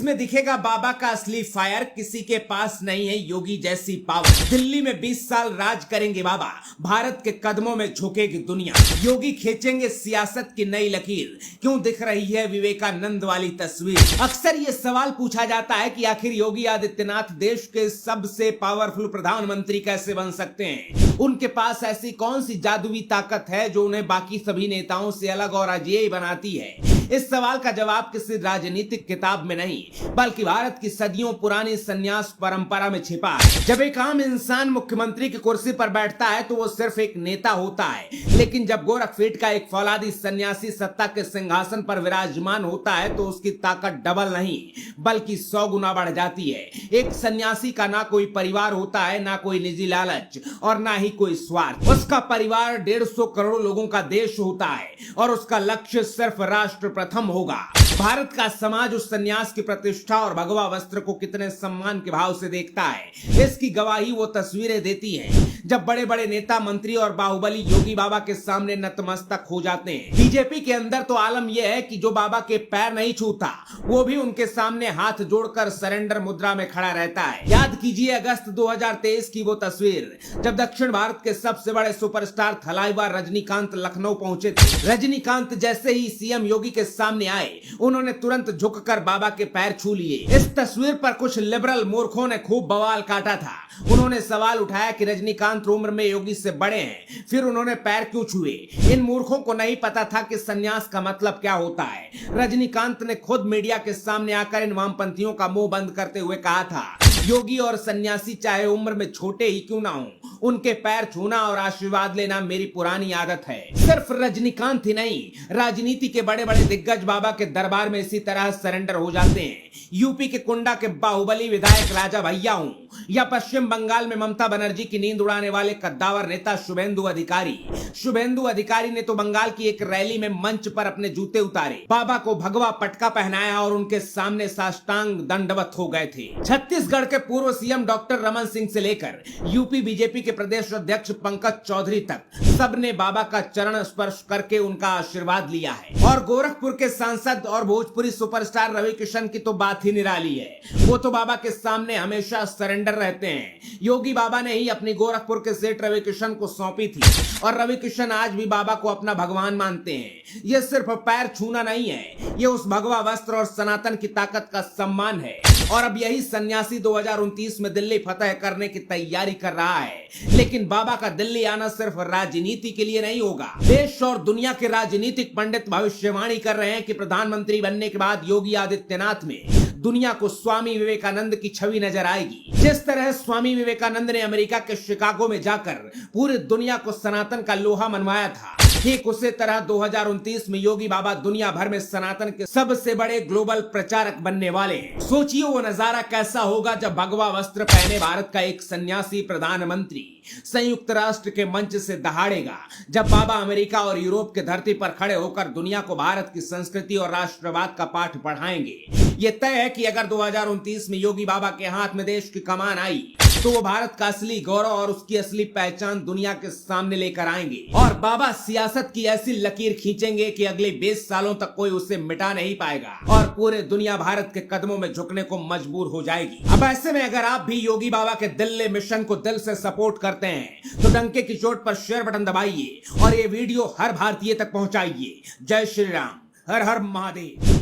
इसमें दिखेगा बाबा का असली फायर। किसी के पास नहीं है योगी जैसी पावर। दिल्ली में 20 साल राज करेंगे बाबा, भारत के कदमों में झुकेगी दुनिया। योगी खींचेंगे सियासत की नई लकीर। क्यों दिख रही है विवेकानंद वाली तस्वीर? अक्सर ये सवाल पूछा जाता है कि आखिर योगी आदित्यनाथ देश के सबसे पावरफुल प्रधानमंत्री कैसे बन सकते हैं? उनके पास ऐसी कौन सी जादुई ताकत है जो उन्हें बाकी सभी नेताओं से अलग और अजेय बनाती है? इस सवाल का जवाब किसी राजनीतिक किताब में नहीं, बल्कि भारत की सदियों पुरानी संन्यास परंपरा में छिपा है। जब एक आम इंसान मुख्यमंत्री की कुर्सी पर बैठता है तो वो सिर्फ एक नेता होता है, लेकिन जब गोरखपीठ का एक फौलादी सन्यासी सत्ता के सिंहासन पर विराजमान होता है तो उसकी ताकत डबल नहीं बल्कि 100 गुना बढ़ जाती है। एक सन्यासी का ना कोई परिवार होता है, ना कोई निजी लालच और ना ही कोई स्वार्थ। उसका परिवार 150 करोड़ लोगों का देश होता है और उसका लक्ष्य सिर्फ राष्ट्र प्रथम होगा। भारत का समाज उस सन्यास की प्रतिष्ठा और भगवा वस्त्र को कितने सम्मान के भाव से देखता है, इसकी गवाही वो तस्वीरें देती हैं जब बड़े बड़े नेता, मंत्री और बाहुबली योगी बाबा के सामने नतमस्तक हो जाते हैं। बीजेपी के अंदर तो आलम यह है कि जो बाबा के पैर नहीं छूता वो भी उनके सामने हाथ जोड़कर सरेंडर मुद्रा में खड़ा रहता है। याद कीजिए अगस्त 2023 की वो तस्वीर जब दक्षिण भारत के सबसे बड़े सुपरस्टार थलाइवा रजनीकांत लखनऊ पहुंचे थे। रजनीकांत जैसे ही सीएम योगी के सामने आए, उन्होंने तुरंत झुककर बाबा के पैर छू लिए। इस तस्वीर पर कुछ लिबरल मूर्खों ने खूब बवाल काटा था। उन्होंने सवाल उठाया कि रजनीकांत उम्र में योगी से बड़े हैं, फिर उन्होंने पैर क्यों छुए? इन मूर्खों को नहीं पता था कि सन्यास का मतलब क्या होता है। रजनीकांत ने खुद मीडिया के सामने आकर इन वामपंथियों का मुंह बंद करते हुए कहा था, योगी और सन्यासी चाहे उम्र में छोटे ही क्यों ना हो, उनके पैर छूना और आशीर्वाद लेना मेरी पुरानी आदत है। सिर्फ रजनीकांत ही नहीं, राजनीति के बड़े बड़े दिग्गज बाबा के दरबार में इसी तरह सरेंडर हो जाते हैं। यूपी के कुंडा के बाहुबली विधायक राजा भैया हूं या पश्चिम बंगाल में ममता बनर्जी की नींद उड़ाने वाले कद्दावर नेता शुभेंदु अधिकारी। शुभेंदु अधिकारी ने तो बंगाल की एक रैली में मंच पर अपने जूते उतारे, बाबा को भगवा पटका पहनाया और उनके सामने साष्टांग दंडवत हो गए थे। छत्तीसगढ़ के पूर्व सीएम डॉक्टर रमन सिंह से लेकर यूपी बीजेपी के प्रदेश अध्यक्ष पंकज चौधरी तक सबने बाबा का चरण स्पर्श करके उनका आशीर्वाद लिया है। और गोरखपुर के सांसद और भोजपुरी सुपरस्टार रवि किशन की तो बात ही निराली है। वो तो बाबा के सामने हमेशा सरेंडर रहते हैं। योगी बाबा ने ही अपनी गोरखपुर के सेठ रवि किशन को सौंपी थी और रवि किशन आज भी बाबा को अपना भगवान मानते हैं। ये सिर्फ पैर छूना नहीं है, ये उस भगवा वस्त्र और सनातन की ताकत का सम्मान है। और अब यही सन्यासी 2029 में दिल्ली फतह करने की तैयारी कर रहा है। लेकिन बाबा का दिल्ली आना सिर्फ राजनीति के लिए नहीं होगा। देश और दुनिया के राजनीतिक पंडित भविष्यवाणी कर रहे हैं कि प्रधानमंत्री बनने के बाद योगी आदित्यनाथ में दुनिया को स्वामी विवेकानंद की छवि नजर आएगी। जिस तरह स्वामी विवेकानंद ने अमेरिका के शिकागो में जाकर पूरी दुनिया को सनातन का लोहा मनवाया था, ठीक उसी तरह 2029 में योगी बाबा दुनिया भर में सनातन के सबसे बड़े ग्लोबल प्रचारक बनने वाले हैं। सोचिए वो नजारा कैसा होगा जब भगवा वस्त्र पहने भारत का एक सन्यासी प्रधानमंत्री संयुक्त राष्ट्र के मंच से दहाड़ेगा, जब बाबा अमेरिका और यूरोप के धरती पर खड़े होकर दुनिया को भारत की संस्कृति और राष्ट्रवाद का पाठ पढ़ाएंगे। ये तय है कि अगर 2029 में योगी बाबा के हाथ में देश की कमान आई तो वो भारत का असली गौरव और उसकी असली पहचान दुनिया के सामने लेकर आएंगे। और बाबा सियासत की ऐसी लकीर खींचेंगे कि अगले 20 सालों तक कोई उसे मिटा नहीं पाएगा और पूरे दुनिया भारत के कदमों में झुकने को मजबूर हो जाएगी। अब ऐसे में अगर आप भी योगी बाबा के दिल्ली मिशन को दिल से सपोर्ट करते हैं तो डंके की चोट पर शेयर बटन दबाइए और ये वीडियो हर भारतीय तक पहुंचाइए। जय श्री राम, हर हर महादेव।